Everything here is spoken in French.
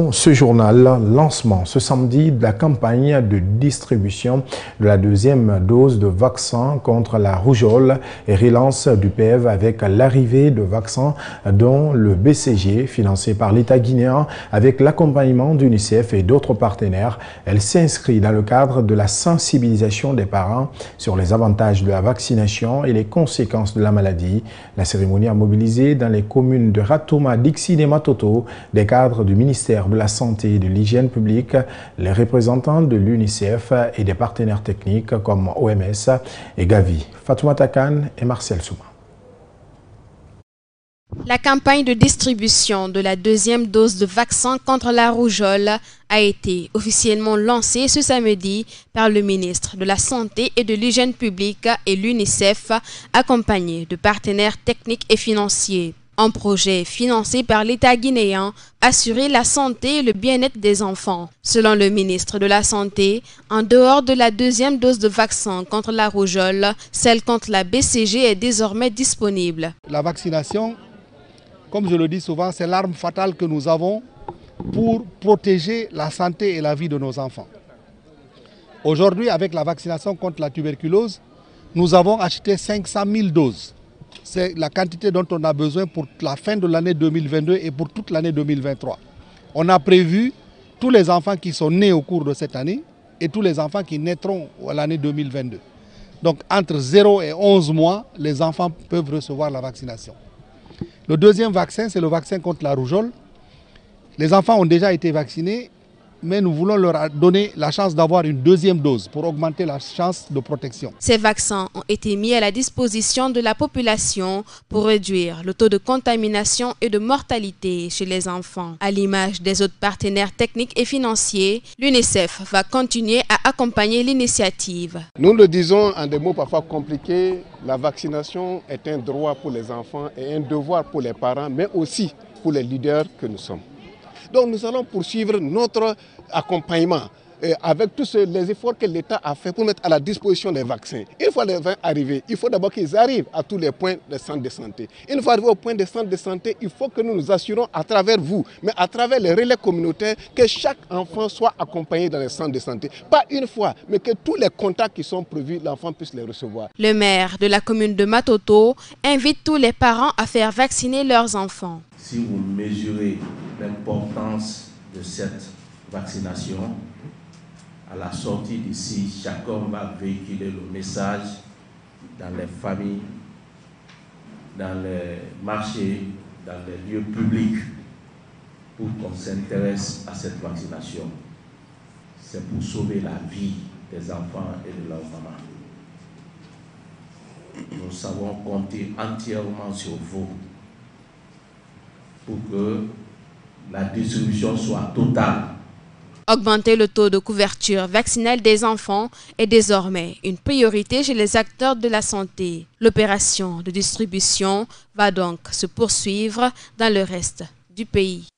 Ce journal, lancement ce samedi de la campagne de distribution de la deuxième dose de vaccin contre la rougeole et relance du PEV avec l'arrivée de vaccins dont le BCG, financé par l'État guinéen avec l'accompagnement d'UNICEF et d'autres partenaires. Elle s'inscrit dans le cadre de la sensibilisation des parents sur les avantages de la vaccination et les conséquences de la maladie. La cérémonie a mobilisé dans les communes de Ratouma, Dixine et Matoto des cadres du ministère de la Santé et de l'Hygiène publique, les représentants de l'UNICEF et des partenaires techniques comme OMS et Gavi. Fatoumata Kane et Marcel Souma. La campagne de distribution de la deuxième dose de vaccin contre la rougeole a été officiellement lancée ce samedi par le ministre de la Santé et de l'Hygiène publique et l'UNICEF, accompagné de partenaires techniques et financiers. Un projet financé par l'État guinéen, assurer la santé et le bien-être des enfants. Selon le ministre de la Santé, en dehors de la deuxième dose de vaccin contre la rougeole, celle contre la BCG est désormais disponible. La vaccination, comme je le dis souvent, c'est l'arme fatale que nous avons pour protéger la santé et la vie de nos enfants. Aujourd'hui, avec la vaccination contre la tuberculose, nous avons acheté 500 000 doses. C'est la quantité dont on a besoin pour la fin de l'année 2022 et pour toute l'année 2023. On a prévu tous les enfants qui sont nés au cours de cette année et tous les enfants qui naîtront à l'année 2022. Donc entre 0 et 11 mois, les enfants peuvent recevoir la vaccination. Le deuxième vaccin, c'est le vaccin contre la rougeole. Les enfants ont déjà été vaccinés, mais nous voulons leur donner la chance d'avoir une deuxième dose pour augmenter la chance de protection. Ces vaccins ont été mis à la disposition de la population pour réduire le taux de contamination et de mortalité chez les enfants. À l'image des autres partenaires techniques et financiers, l'UNICEF va continuer à accompagner l'initiative. Nous le disons en des mots parfois compliqués, la vaccination est un droit pour les enfants et un devoir pour les parents, mais aussi pour les leaders que nous sommes. Donc nous allons poursuivre notre accompagnement avec tous les efforts que l'État a fait pour mettre à la disposition des vaccins. Une fois les vaccins arrivés, il faut d'abord qu'ils arrivent à tous les points de centres de santé. Une fois arrivés au point de centre de santé, il faut que nous nous assurons à travers vous, mais à travers les relais communautaires, que chaque enfant soit accompagné dans les centres de santé. Pas une fois, mais que tous les contacts qui sont prévus, l'enfant puisse les recevoir. Le maire de la commune de Matoto invite tous les parents à faire vacciner leurs enfants. Si vous mesurez l'importance de cette vaccination, à la sortie d'ici, chacun va véhiculer le message dans les familles, dans les marchés, dans les lieux publics, pour qu'on s'intéresse à cette vaccination. C'est pour sauver la vie des enfants et de leurs mamans. Nous savons compter entièrement sur vous pour que la distribution soit totale. Augmenter le taux de couverture vaccinale des enfants est désormais une priorité chez les acteurs de la santé. L'opération de distribution va donc se poursuivre dans le reste du pays.